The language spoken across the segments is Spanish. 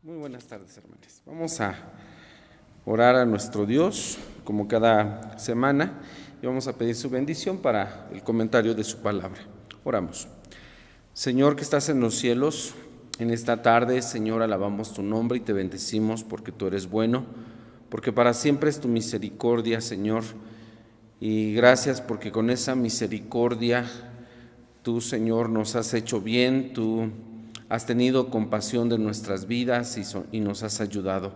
Muy buenas tardes, hermanos. Vamos a orar a nuestro Dios, como cada semana, y vamos a pedir su bendición para el comentario de su palabra. Oramos. Señor que estás en los cielos, en esta tarde, Señor, alabamos tu nombre y te bendecimos porque tú eres bueno, porque para siempre es tu misericordia, Señor, y gracias porque con esa misericordia tú, Señor, nos has hecho bien, tú has tenido compasión de nuestras vidas y nos has ayudado.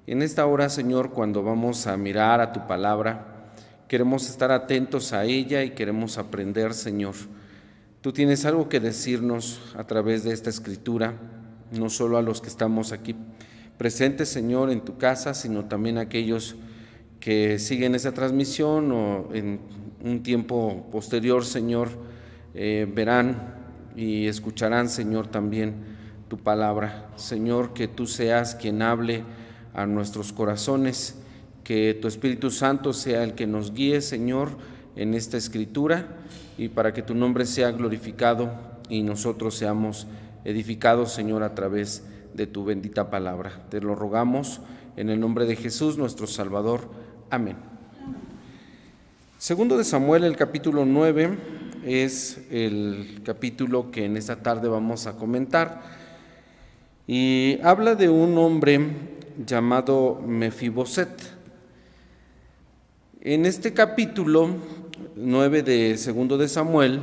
En esta hora, Señor, cuando vamos a mirar a tu palabra, queremos estar atentos a ella y queremos aprender, Señor. Tú tienes algo que decirnos a través de esta escritura, no solo a los que estamos aquí presentes, Señor, en tu casa, sino también a aquellos que siguen esa transmisión o en un tiempo posterior, Señor, verán y escucharán, Señor, también tu palabra. Señor, que tú seas quien hable a nuestros corazones, que tu Espíritu Santo sea el que nos guíe, Señor, en esta escritura, y para que tu nombre sea glorificado y nosotros seamos edificados, Señor, a través de tu bendita palabra. Te lo rogamos en el nombre de Jesús, nuestro Salvador. Amén. Segundo de Samuel, el capítulo 9, es el capítulo que en esta tarde vamos a comentar, y habla de un hombre llamado Mefiboset. En este capítulo 9 de Segundo de Samuel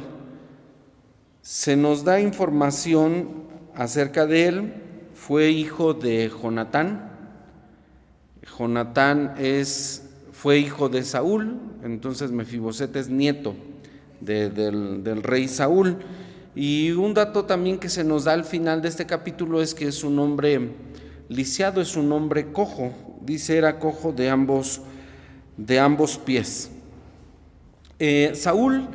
se nos da información acerca de él. Fue hijo de Jonatán. Jonatán fue hijo de Saúl, entonces Mefiboset es nieto del rey Saúl. Y un dato también que se nos da al final de este capítulo es que es un hombre lisiado, es un hombre cojo. Dice era cojo de ambos pies. Saúl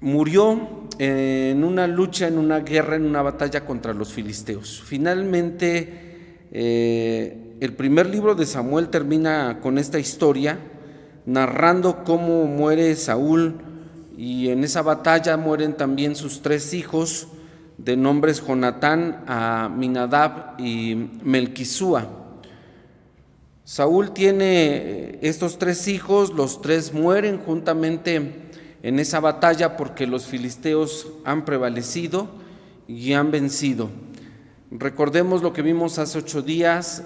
murió en una lucha, en una guerra, en una batalla contra los filisteos. Finalmente, el primer libro de Samuel termina con esta historia, narrando cómo muere Saúl, y en esa batalla mueren también sus 3 hijos, de nombres Jonatán, Aminadab y Melquisúa. Saúl tiene estos 3 hijos, los 3 mueren juntamente en esa batalla porque los filisteos han prevalecido y han vencido. Recordemos lo que vimos hace 8 días,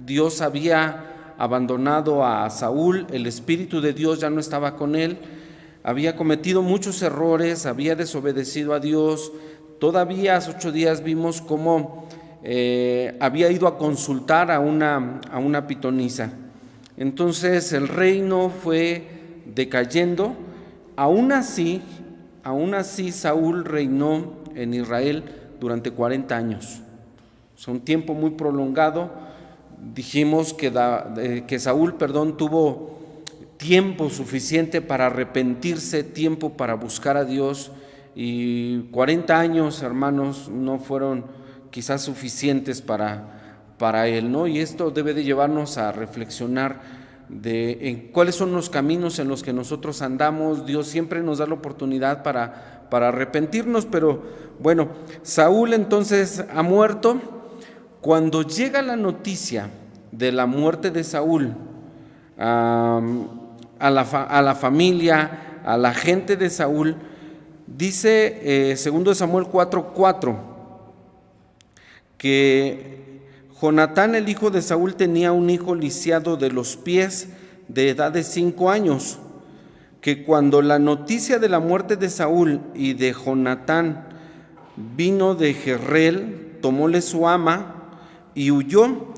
Dios había abandonado a Saúl, el Espíritu de Dios ya no estaba con él, había cometido muchos errores, había desobedecido a Dios. Todavía hace 8 días vimos cómo había ido a consultar a una pitonisa. Entonces el reino fue decayendo. Aún así Saúl reinó en Israel durante 40 años. Es un tiempo muy prolongado. Dijimos que Saúl, tuvo tiempo suficiente para arrepentirse, tiempo para buscar a Dios, y 40 años, hermanos, no fueron quizás suficientes para él, ¿no? Y esto debe de llevarnos a reflexionar en cuáles son los caminos en los que nosotros andamos. Dios siempre nos da la oportunidad para arrepentirnos, pero bueno, Saúl entonces ha muerto. Cuando llega la noticia de la muerte de Saúl a la familia, a la gente de Saúl, dice 2 Samuel 4:4 que Jonatán, el hijo de Saúl, tenía un hijo lisiado de los pies, de edad de 5 años, que cuando la noticia de la muerte de Saúl y de Jonatán vino de Jezreel, tomóle su ama y huyó,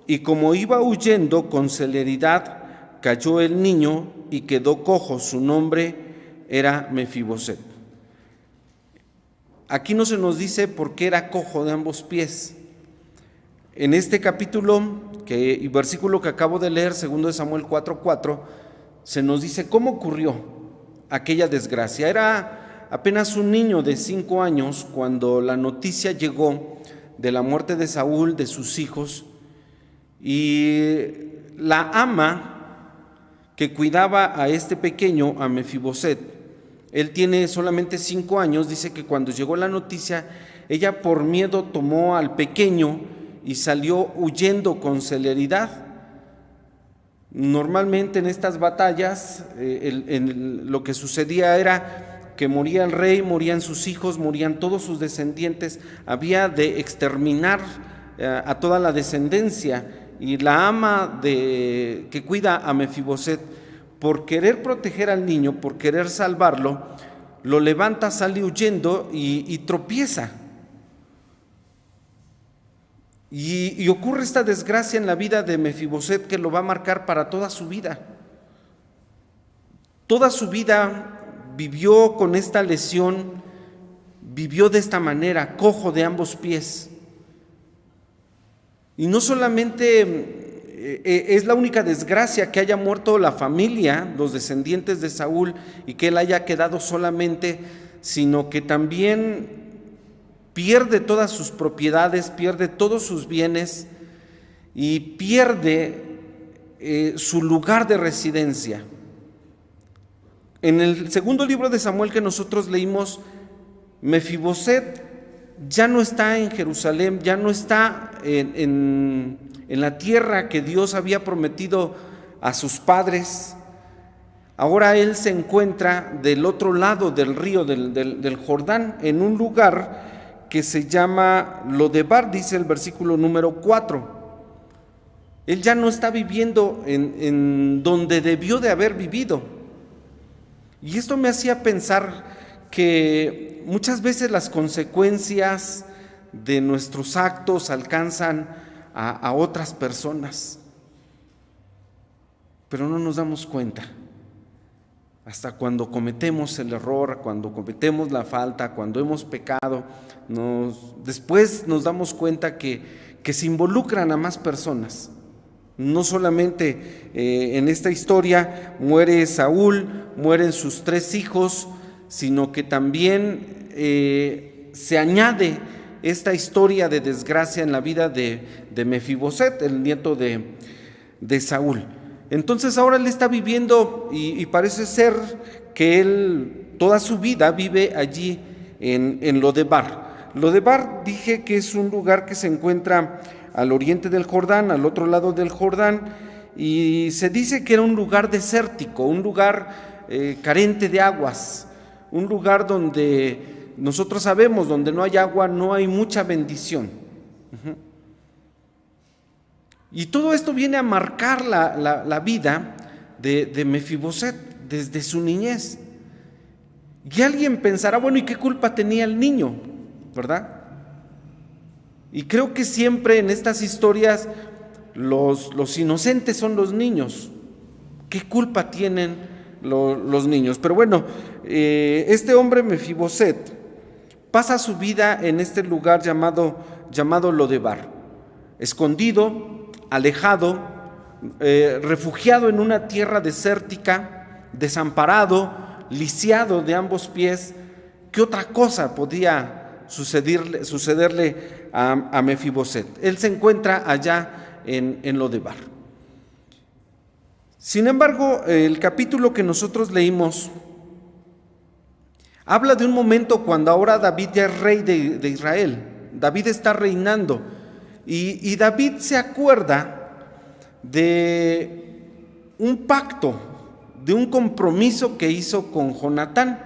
y como iba huyendo con celeridad, cayó el niño y quedó cojo. Su nombre era Mefiboset. Aquí no se nos dice por qué era cojo de ambos pies. En este capítulo y versículo que acabo de leer, 2 de Samuel 4:4, se nos dice cómo ocurrió aquella desgracia. Era apenas un niño de 5 años cuando la noticia llegó de la muerte de Saúl, de sus hijos, y la ama que cuidaba a este pequeño, a Mefiboset, él tiene solamente 5 años, dice que cuando llegó la noticia, Ella por miedo tomó al pequeño y salió huyendo con celeridad. Normalmente en estas batallas lo que sucedía era que moría el rey, morían sus hijos, morían todos sus descendientes. Había de exterminar a toda la descendencia, y la ama que cuida a Mefiboset, por querer proteger al niño, por querer salvarlo, lo levanta, sale huyendo y tropieza. Y ocurre esta desgracia en la vida de Mefiboset que lo va a marcar para toda su vida. Toda su vida vivió con esta lesión, vivió de esta manera, cojo de ambos pies. Y no solamente es la única desgracia que haya muerto la familia, los descendientes de Saúl, y que él haya quedado solamente, sino que también pierde todas sus propiedades, pierde todos sus bienes y pierde su lugar de residencia. En el segundo libro de Samuel que nosotros leímos, Mefiboset ya no está en Jerusalén, ya no está en la tierra que Dios había prometido a sus padres. Ahora él se encuentra del otro lado del río, del Jordán, en un lugar que se llama Lodebar, dice el versículo número 4. Él ya no está viviendo en donde debió de haber vivido. Y esto me hacía pensar que muchas veces las consecuencias de nuestros actos alcanzan a otras personas, pero no nos damos cuenta. Hasta cuando cometemos el error, cuando cometemos la falta, cuando hemos pecado, después nos damos cuenta que se involucran a más personas. No solamente en esta historia muere Saúl, mueren sus 3 hijos, sino que también se añade esta historia de desgracia en la vida de Mefiboset, el nieto de Saúl. Entonces ahora él está viviendo y parece ser que él toda su vida vive allí en Lodebar. Lodebar dije que es un lugar que se encuentra al oriente del Jordán, al otro lado del Jordán, y se dice que era un lugar desértico, un lugar carente de aguas, un lugar donde nosotros sabemos, donde no hay agua, no hay mucha bendición. Y todo esto viene a marcar la vida de Mefiboset desde su niñez. Y alguien pensará, bueno, ¿y qué culpa tenía el niño? ¿Verdad? Y creo que siempre en estas historias los inocentes son los niños. ¿Qué culpa tienen los niños? Pero bueno, este hombre Mefiboset pasa su vida en este lugar llamado Lodebar, escondido, alejado, refugiado en una tierra desértica, desamparado, lisiado de ambos pies. ¿Qué otra cosa podía sucederle a Mefiboset? Él se encuentra allá en Lodebar. Sin embargo, el capítulo que nosotros leímos habla de un momento cuando ahora David ya es rey de Israel. David está reinando. Y David se acuerda de un pacto, de un compromiso que hizo con Jonatán,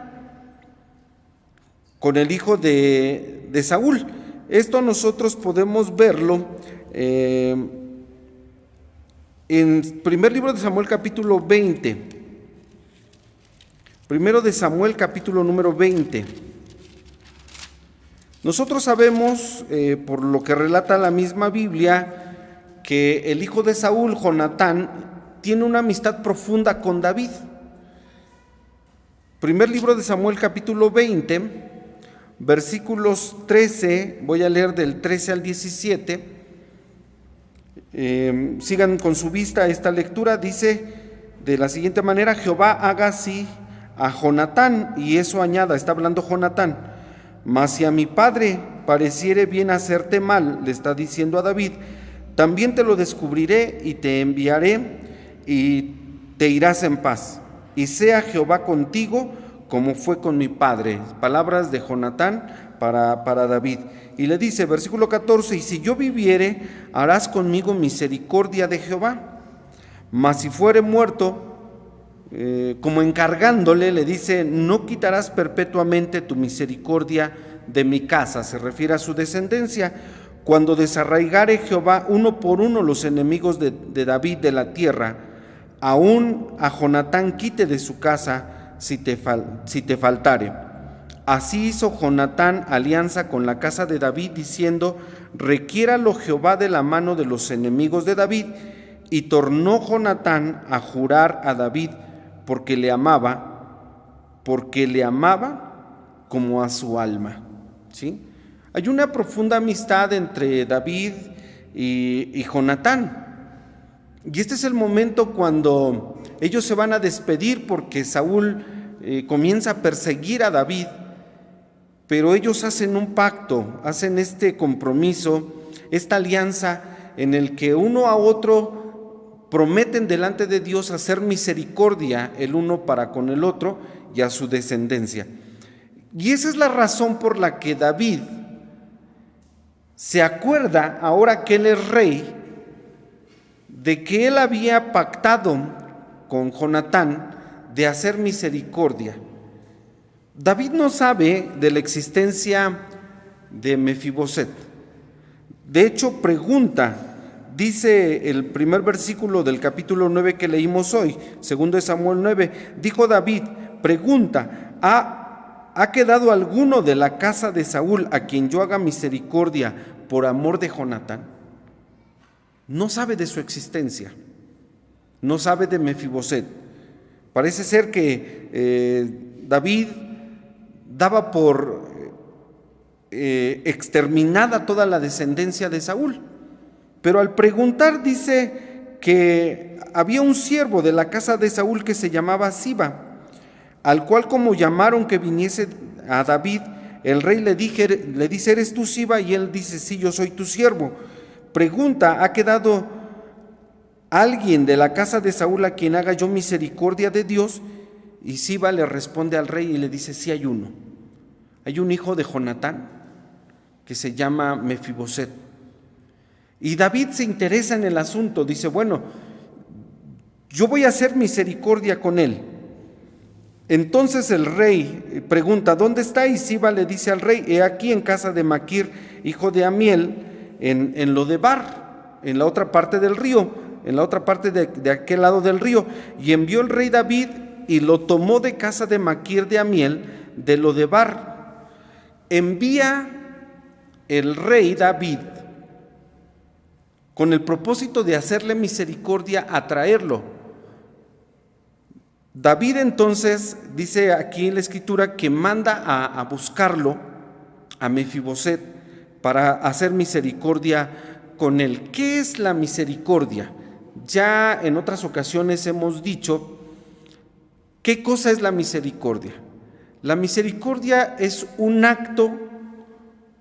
con el hijo de Saúl. Esto nosotros podemos verlo en primer libro de Samuel capítulo 20. Primero de Samuel capítulo número 20. Nosotros sabemos, por lo que relata la misma Biblia, que el hijo de Saúl, Jonatán, tiene una amistad profunda con David. Primer libro de Samuel capítulo 20, versículos 13, voy a leer del 13 al 17. Sigan con su vista esta lectura. Dice de la siguiente manera: Jehová haga así a Jonatán, y eso añada, está hablando Jonatán, mas si a mi padre pareciere bien hacerte mal, le está diciendo a David, también te lo descubriré y te enviaré y te irás en paz. Y sea Jehová contigo como fue con mi padre. Palabras de Jonatán para David. Y le dice, versículo 14, y si yo viviere, harás conmigo misericordia de Jehová. Mas si fuere muerto, como encargándole, le dice, no quitarás perpetuamente tu misericordia de mi casa. Se refiere a su descendencia. Cuando desarraigare Jehová uno por uno los enemigos de David de la tierra, aún a Jonatán quite de su casa si te faltare. Así hizo Jonatán alianza con la casa de David, diciendo, requiéralo Jehová de la mano de los enemigos de David. Y tornó Jonatán a jurar a David, porque le amaba como a su alma. ¿Sí? Hay una profunda amistad entre David y Jonatán. Y este es el momento cuando ellos se van a despedir, porque Saúl comienza a perseguir a David, pero ellos hacen un pacto, hacen este compromiso, esta alianza en el que uno a otro prometen delante de Dios hacer misericordia el uno para con el otro y a su descendencia. Y esa es la razón por la que David se acuerda, ahora que él es rey, de que él había pactado con Jonatán de hacer misericordia. David no sabe de la existencia de Mefiboset. De hecho, pregunta, dice el primer versículo del capítulo 9 que leímos hoy, 2 Samuel 9, dijo David, pregunta, ¿ha quedado alguno de la casa de Saúl a quien yo haga misericordia por amor de Jonatán? No sabe de su existencia, no sabe de Mefiboset. Parece ser que David daba por exterminada toda la descendencia de Saúl. Pero al preguntar dice que había un siervo de la casa de Saúl que se llamaba Siba, al cual como llamaron que viniese a David, el rey le dice, ¿eres tú Siba? Y él dice, sí, yo soy tu siervo. Pregunta, ¿ha quedado alguien de la casa de Saúl a quien haga yo misericordia de Dios? Y Siba le responde al rey y le dice, sí hay uno. Hay un hijo de Jonatán que se llama Mefiboset. Y David se interesa en el asunto, dice, bueno, yo voy a hacer misericordia con él. Entonces el rey pregunta, ¿dónde está? Y Siba le dice al rey, he aquí en casa de Maquir, hijo de Amiel, en Lodebar, en la otra parte del río, en la otra parte de aquel lado del río. Y envió el rey David y lo tomó de casa de Maquir de Amiel, de Lodebar. Envía el rey David con el propósito de hacerle misericordia, a traerlo. David entonces, dice aquí en la escritura, que manda a buscarlo, a Mefiboset, para hacer misericordia con él. ¿Qué es la misericordia? Ya en otras ocasiones hemos dicho, ¿qué cosa es la misericordia? La misericordia es un acto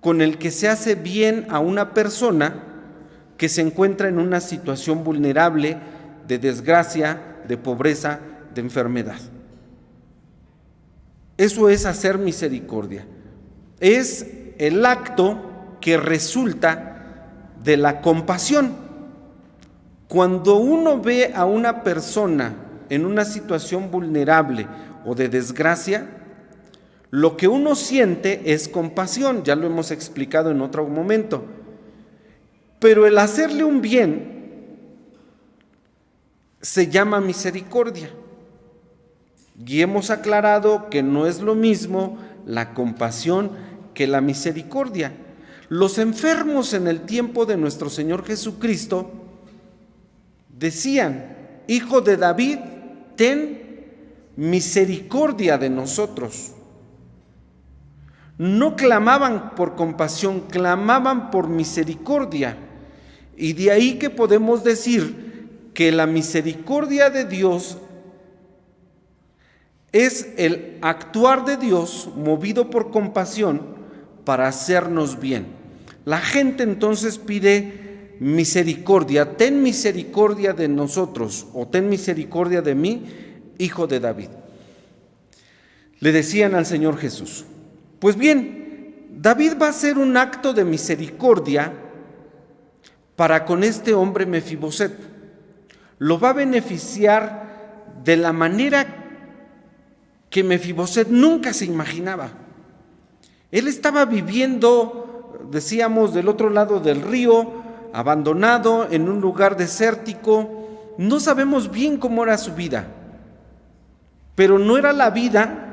con el que se hace bien a una persona que se encuentra en una situación vulnerable de desgracia, de pobreza, de enfermedad. Eso es hacer misericordia. Es el acto que resulta de la compasión. Cuando uno ve a una persona en una situación vulnerable o de desgracia, lo que uno siente es compasión, ya lo hemos explicado en otro momento. Pero el hacerle un bien se llama misericordia. Y hemos aclarado que no es lo mismo la compasión que la misericordia. Los enfermos en el tiempo de nuestro Señor Jesucristo decían, Hijo de David, ten misericordia de nosotros. No clamaban por compasión, clamaban por misericordia. Y de ahí que podemos decir que la misericordia de Dios es el actuar de Dios movido por compasión para hacernos bien. La gente entonces pide misericordia, ten misericordia de nosotros, o ten misericordia de mí, hijo de David. le decían al Señor Jesús: pues bien, David va a hacer un acto de misericordia para con este hombre Mefiboset. Lo va a beneficiar de la manera que Mefiboset nunca se imaginaba. Él estaba viviendo, decíamos, del otro lado del río, abandonado, en un lugar desértico. No sabemos bien cómo era su vida, pero no era la vida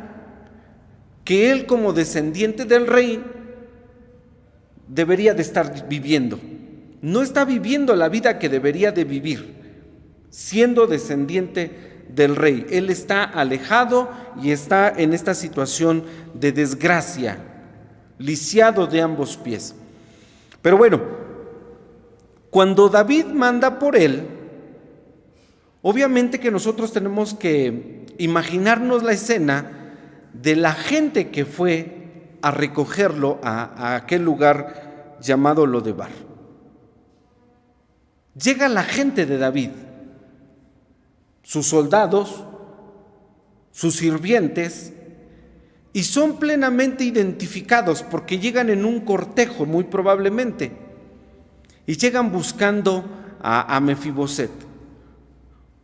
que él, como descendiente del rey, debería de estar viviendo. No está viviendo la vida que debería de vivir, siendo descendiente del rey. Él está alejado y está en esta situación de desgracia, lisiado de ambos pies. Pero bueno, cuando David manda por él, obviamente que nosotros tenemos que imaginarnos la escena de la gente que fue a recogerlo a aquel lugar llamado Lodebar. Llega la gente de David, sus soldados, sus sirvientes, y son plenamente identificados porque llegan en un cortejo, muy probablemente, y llegan buscando a Mefiboset.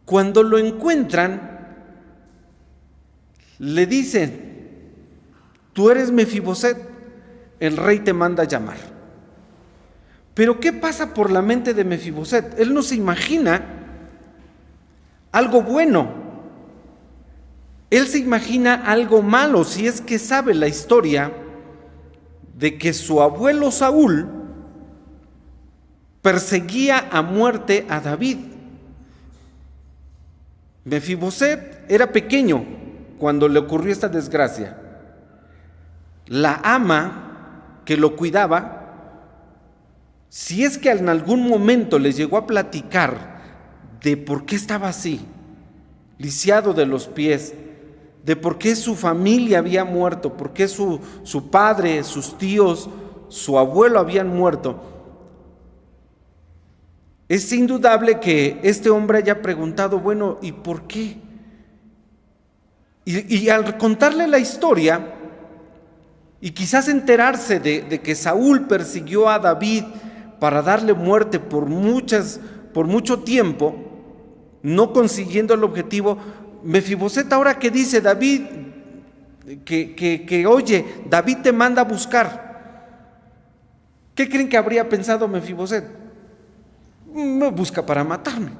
Cuando lo encuentran, le dicen: tú eres Mefiboset, el rey te manda a llamar. Pero ¿qué pasa por la mente de Mefiboset? Él no se imagina algo bueno. Él se imagina algo malo, si es que sabe la historia de que su abuelo Saúl perseguía a muerte a David. Mefiboset era pequeño cuando le ocurrió esta desgracia. La ama que lo cuidaba, si es que en algún momento les llegó a platicar de por qué estaba así, lisiado de los pies, de por qué su familia había muerto, por qué su padre, sus tíos, su abuelo habían muerto, es indudable que este hombre haya preguntado: bueno, ¿y por qué? Y al contarle la historia, y quizás enterarse de que Saúl persiguió a David para darle muerte por mucho tiempo, no consiguiendo el objetivo, Mefiboset, ahora que dice David, que oye, David te manda a buscar, ¿qué creen que habría pensado Mefiboset? Me busca para matarme.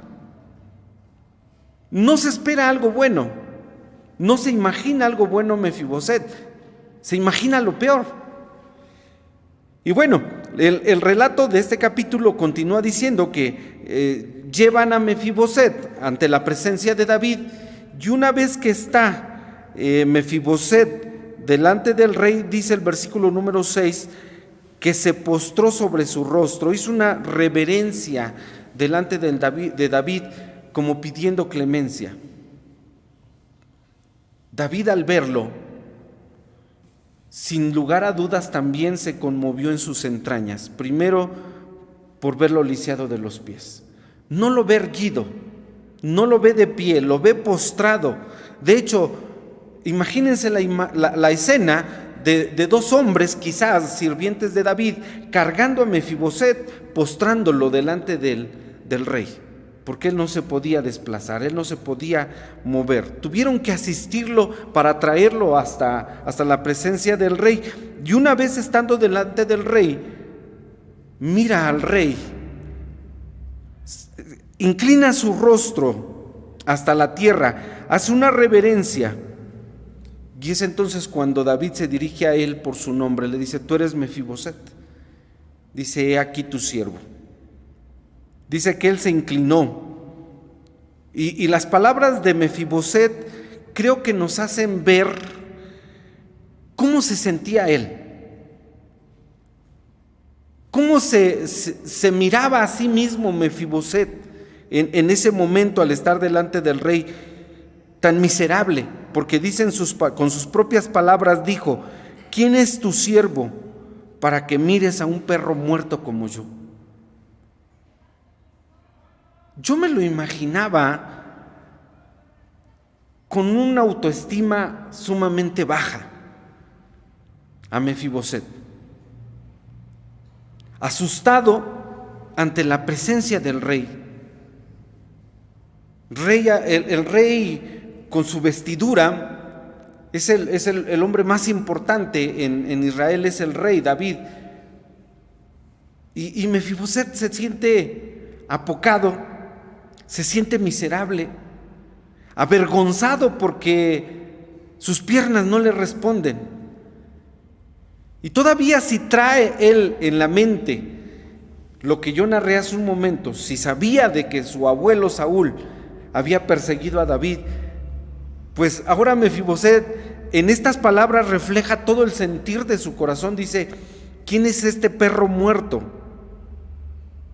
No se espera algo bueno, no se imagina algo bueno Mefiboset, se imagina lo peor. Y bueno, el relato de este capítulo continúa diciendo que llevan a Mefiboset ante la presencia de David, y una vez que está Mefiboset delante del rey, dice el versículo número 6, que se postró sobre su rostro, hizo una reverencia delante de David como pidiendo clemencia. David, al verlo, sin lugar a dudas también se conmovió en sus entrañas, primero por verlo lisiado de los pies. No lo ve erguido, no lo ve de pie, lo ve postrado. De hecho, imagínense la escena de dos hombres, quizás sirvientes de David, cargando a Mefiboset, postrándolo delante del rey, porque él no se podía desplazar, él no se podía mover. Tuvieron que asistirlo para traerlo hasta la presencia del rey. Y una vez estando delante del rey, mira al rey, inclina su rostro hasta la tierra, hace una reverencia. Y es entonces cuando David se dirige a él por su nombre, le dice: tú eres Mefiboset. Dice: he aquí tu siervo. Dice que él se inclinó. Y las palabras de Mefiboset creo que nos hacen ver cómo se sentía él. Cómo se miraba a sí mismo Mefiboset en ese momento al estar delante del rey, tan miserable, porque dicen con sus propias palabras dijo: ¿quién es tu siervo para que mires a un perro muerto como yo? Yo me lo imaginaba con una autoestima sumamente baja, a Mefiboset, asustado ante la presencia del rey. El rey con su vestidura es el hombre más importante en Israel, es el rey David. Y Mefiboset se siente apocado, se siente miserable, avergonzado porque sus piernas no le responden. Y todavía si trae él en la mente lo que yo narré hace un momento, si sabía de que su abuelo Saúl había perseguido a David, pues ahora Mefiboset en estas palabras refleja todo el sentir de su corazón. Dice: ¿quién es este perro muerto?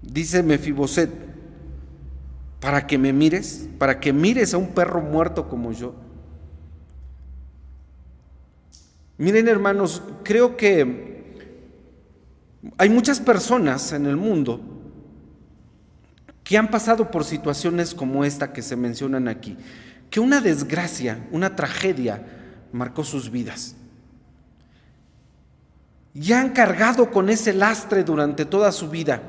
Dice Mefiboset: para que me mires, para que mires a un perro muerto como yo. Miren, hermanos, creo que hay muchas personas en el mundo que han pasado por situaciones como esta que se mencionan aquí, que una desgracia, una tragedia marcó sus vidas. Y han cargado con ese lastre durante toda su vida.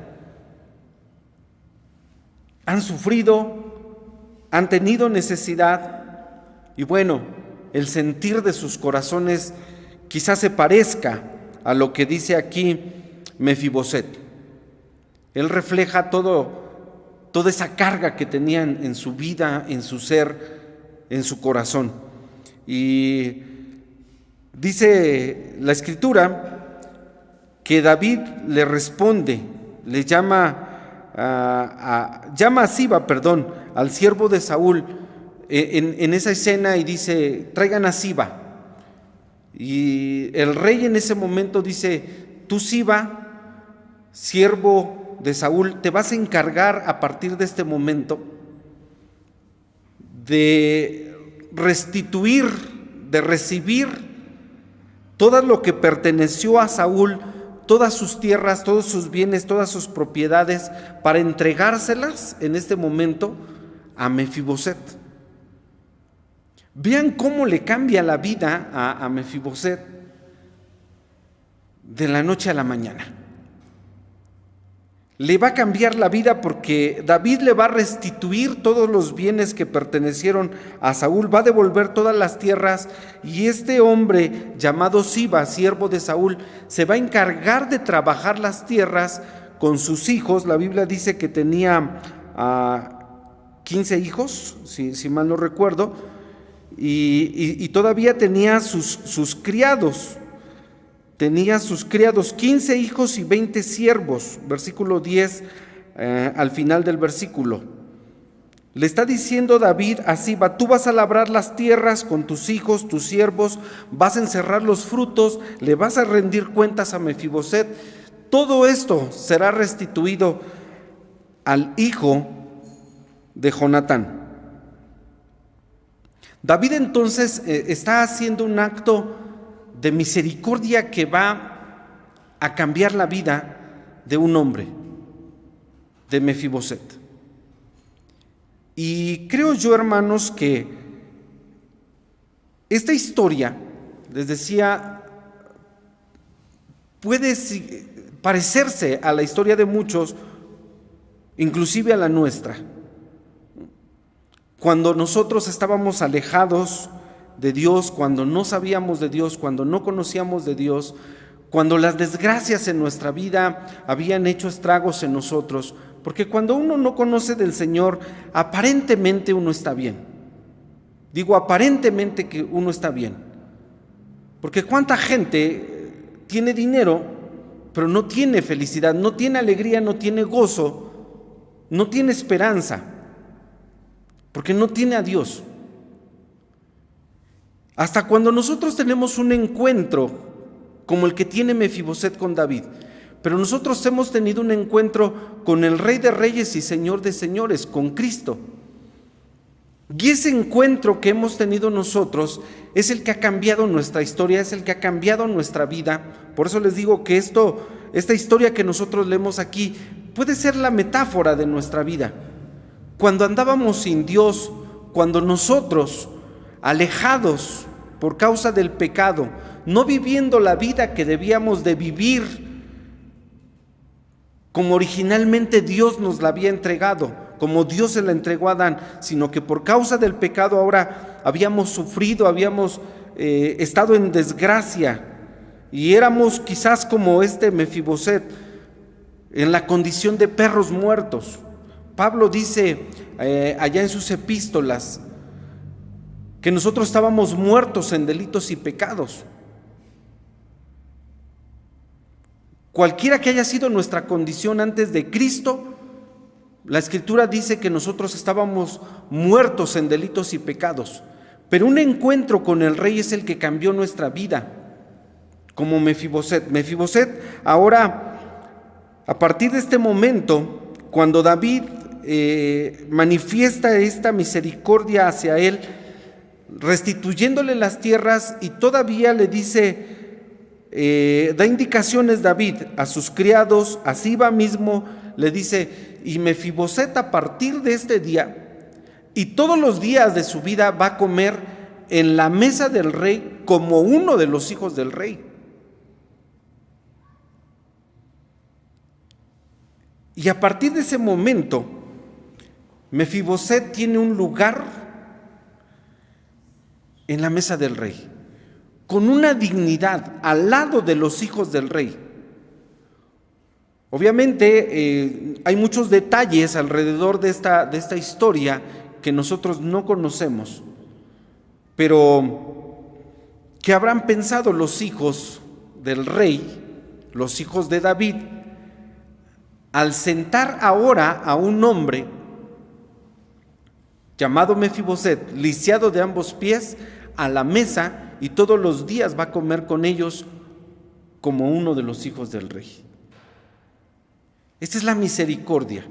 Han sufrido, han tenido necesidad, y bueno, el sentir de sus corazones quizás se parezca a lo que dice aquí Mefiboset. Él refleja toda esa carga que tenían en su vida, en su ser, en su corazón. Y dice la Escritura que David le responde, le llama a Siba, al siervo de Saúl en esa escena, y dice: traigan a Siba. Y el rey en ese momento dice: tú, Siba, siervo de Saúl, te vas a encargar a partir de este momento de restituir, de recibir todo lo que perteneció a Saúl, todas sus tierras, todos sus bienes, todas sus propiedades, para entregárselas en este momento a Mefiboset. Vean cómo le cambia la vida a Mefiboset de la noche a la mañana. Le va a cambiar la vida porque David le va a restituir todos los bienes que pertenecieron a Saúl, va a devolver todas las tierras, y este hombre llamado Siba, siervo de Saúl, se va a encargar de trabajar las tierras con sus hijos. La Biblia dice que tenía 15 hijos, si mal no recuerdo, y todavía tenía sus criados. Tenía sus criados, 15 hijos y 20 siervos. Versículo 10, al final del versículo. Le está diciendo David a Siba: tú vas a labrar las tierras con tus hijos, tus siervos, vas a encerrar los frutos, le vas a rendir cuentas a Mefiboset. Todo esto será restituido al hijo de Jonatán. David entonces está haciendo un acto de misericordia que va a cambiar la vida de un hombre, de Mefiboset. Y creo yo, hermanos, que esta historia, les decía, puede parecerse a la historia de muchos, inclusive a la nuestra. Cuando nosotros estábamos alejados de Dios, cuando no sabíamos de Dios, cuando no conocíamos de Dios, cuando las desgracias en nuestra vida habían hecho estragos en nosotros, porque cuando uno no conoce del Señor, aparentemente uno está bien. Digo aparentemente que uno está bien, porque cuánta gente tiene dinero, pero no tiene felicidad, no tiene alegría, no tiene gozo, no tiene esperanza, porque no tiene a Dios. Hasta cuando nosotros tenemos un encuentro como el que tiene Mefiboset con David, pero nosotros hemos tenido un encuentro con el Rey de Reyes y Señor de Señores, con Cristo. Y ese encuentro que hemos tenido nosotros es el que ha cambiado nuestra historia, es el que ha cambiado nuestra vida. Por eso les digo que esta historia que nosotros leemos aquí puede ser la metáfora de nuestra vida. Cuando andábamos sin Dios, cuando nosotros alejados por causa del pecado, no viviendo la vida que debíamos de vivir como originalmente Dios nos la había entregado, como Dios se la entregó a Adán, sino que por causa del pecado ahora habíamos sufrido, habíamos estado en desgracia y éramos quizás como este Mefiboset, en la condición de perros muertos. Pablo dice allá en sus epístolas que nosotros estábamos muertos en delitos y pecados. Cualquiera que haya sido nuestra condición antes de Cristo, la Escritura dice que nosotros estábamos muertos en delitos y pecados, pero un encuentro con el Rey es el que cambió nuestra vida, como Mefiboset. Mefiboset ahora, a partir de este momento, cuando David manifiesta esta misericordia hacia él, restituyéndole las tierras, y todavía le dice, da indicaciones David a sus criados, a Siba mismo, le dice, y Mefiboset a partir de este día y todos los días de su vida va a comer en la mesa del rey como uno de los hijos del rey. Y a partir de ese momento, Mefiboset tiene un lugar en la mesa del rey, con una dignidad al lado de los hijos del rey. Obviamente hay muchos detalles alrededor de esta historia que nosotros no conocemos, pero ¿qué habrán pensado los hijos del rey, los hijos de David, al sentar ahora a un hombre llamado Mefiboset, lisiado de ambos pies, a la mesa, y todos los días va a comer con ellos como uno de los hijos del rey? Esta es la misericordia,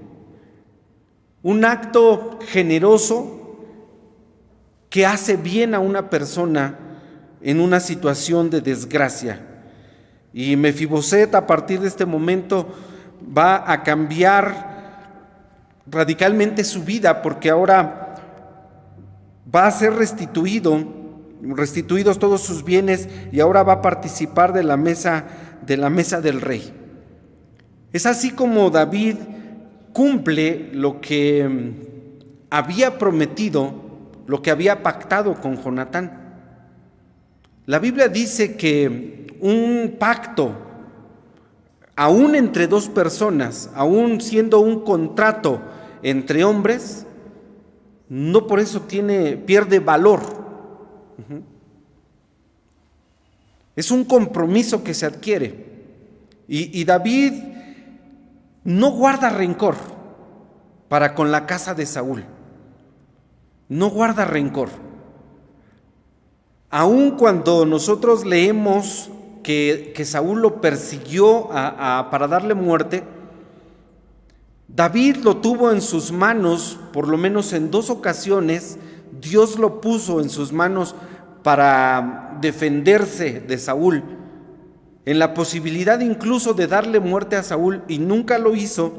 un acto generoso que hace bien a una persona en una situación de desgracia. Y Mefiboset a partir de este momento va a cambiar radicalmente su vida, porque ahora va a ser restituidos todos sus bienes, y ahora va a participar de la mesa del rey. Es así como David cumple lo que había prometido, lo que había pactado con Jonatán. La Biblia dice que un pacto, aún entre dos personas, aún siendo un contrato entre hombres, no por eso pierde valor. Es un compromiso que se adquiere. Y David no guarda rencor para con la casa de Saúl. No guarda rencor. Aun cuando nosotros leemos que Saúl lo persiguió para darle muerte, David lo tuvo en sus manos, por lo menos en 2 ocasiones. Dios lo puso en sus manos para defenderse de Saúl, en la posibilidad incluso de darle muerte a Saúl, y nunca lo hizo.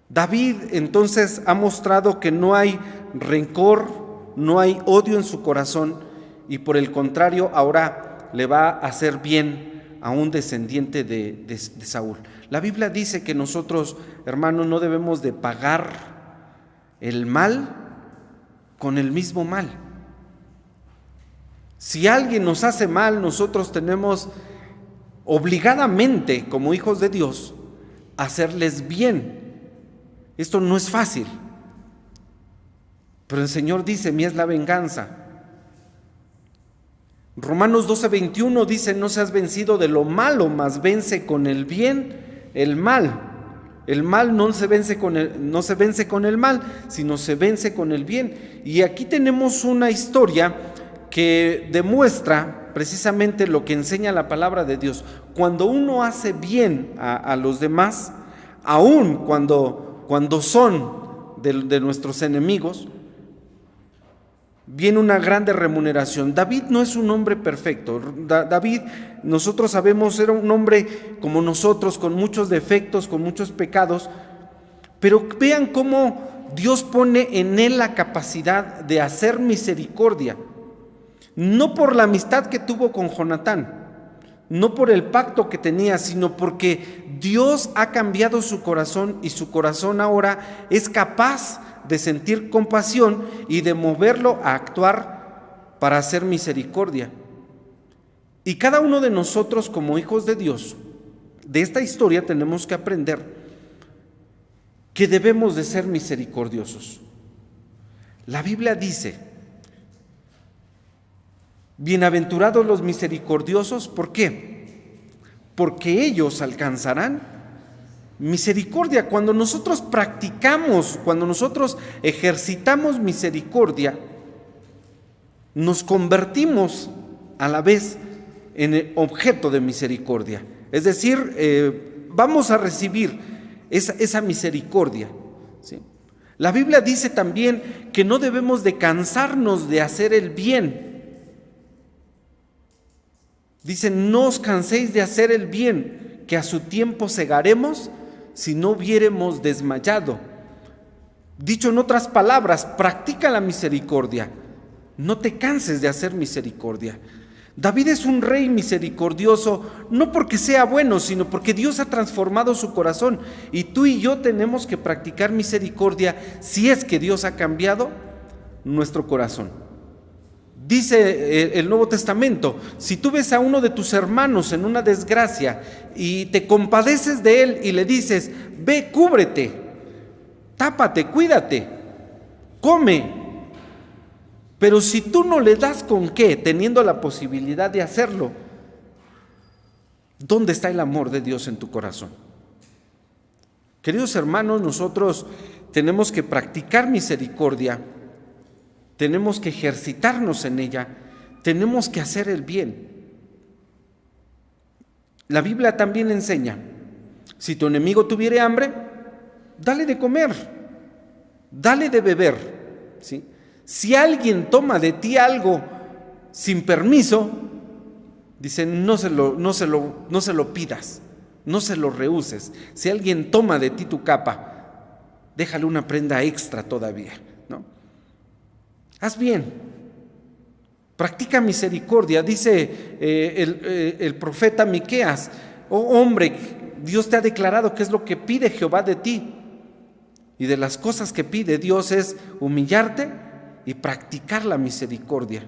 David entonces ha mostrado que no hay rencor, no hay odio en su corazón, y por el contrario ahora le va a hacer bien a un descendiente de Saúl. La Biblia dice que nosotros, hermanos, no debemos de pagar el mal con el mismo mal. Si alguien nos hace mal, nosotros tenemos obligadamente, como hijos de Dios, hacerles bien. Esto no es fácil, pero el Señor dice: mía es la venganza. Romanos 12:21 dice: no seas vencido de lo malo, mas vence con el bien el mal. El mal no se vence con el mal, sino se vence con el bien. Y aquí tenemos una historia que demuestra precisamente lo que enseña la palabra de Dios. Cuando uno hace bien a los demás, aun cuando son de nuestros enemigos, viene una grande remuneración. David no es un hombre perfecto. David, nosotros sabemos, era un hombre como nosotros, con muchos defectos, con muchos pecados, pero vean cómo Dios pone en él la capacidad de hacer misericordia, no por la amistad que tuvo con Jonatán, no por el pacto que tenía, sino porque Dios ha cambiado su corazón y su corazón ahora es capaz de sentir compasión y de moverlo a actuar para hacer misericordia. Y cada uno de nosotros como hijos de Dios, de esta historia tenemos que aprender que debemos de ser misericordiosos. La Biblia dice: bienaventurados los misericordiosos, ¿por qué? Porque ellos alcanzarán misericordia. Cuando nosotros practicamos, cuando nosotros ejercitamos misericordia, nos convertimos a la vez en el objeto de misericordia. Es decir, vamos a recibir esa misericordia, ¿sí? La Biblia dice también que no debemos de cansarnos de hacer el bien. Dice: no os canséis de hacer el bien, que a su tiempo segaremos si no hubiéremos desmayado. Dicho en otras palabras, practica la misericordia. No te canses de hacer misericordia. David es un rey misericordioso, no porque sea bueno, sino porque Dios ha transformado su corazón. Y tú y yo tenemos que practicar misericordia si es que Dios ha cambiado nuestro corazón. Dice el Nuevo Testamento: si tú ves a uno de tus hermanos en una desgracia y te compadeces de él y le dices: ve, cúbrete, tápate, cuídate, come. Pero si tú no le das con qué, teniendo la posibilidad de hacerlo, ¿dónde está el amor de Dios en tu corazón? Queridos hermanos, nosotros tenemos que practicar misericordia, tenemos que ejercitarnos en ella, tenemos que hacer el bien. La Biblia también enseña: si tu enemigo tuviere hambre, dale de comer, dale de beber, ¿sí? Si alguien toma de ti algo sin permiso, dice, no se lo pidas, no se lo rehuses. Si alguien toma de ti tu capa, déjale una prenda extra todavía, ¿no? Haz bien, practica misericordia. Dice el profeta Miqueas: oh hombre, Dios te ha declarado qué es lo que pide Jehová de ti. Y de las cosas que pide Dios es humillarte y practicar la misericordia.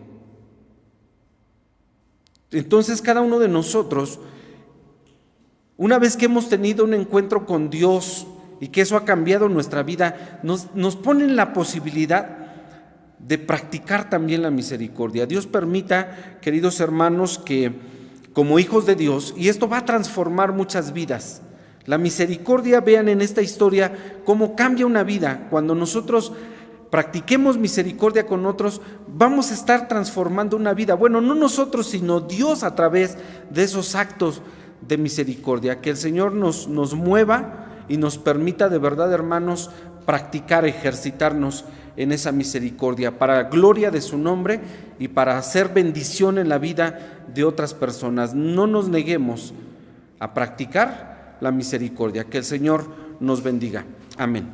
Entonces cada uno de nosotros, una vez que hemos tenido un encuentro con Dios y que eso ha cambiado nuestra vida, nos pone en la posibilidad de practicar también la misericordia. Dios permita, queridos hermanos, que como hijos de Dios, y esto va a transformar muchas vidas, la misericordia, vean en esta historia cómo cambia una vida. Cuando nosotros practiquemos misericordia con otros, vamos a estar transformando una vida. Bueno, no nosotros, sino Dios a través de esos actos de misericordia. Que el Señor nos mueva y nos permita de verdad, hermanos, practicar, ejercitarnos en esa misericordia para gloria de su nombre y para hacer bendición en la vida de otras personas. No nos neguemos a practicar la misericordia. Que el Señor nos bendiga. Amén.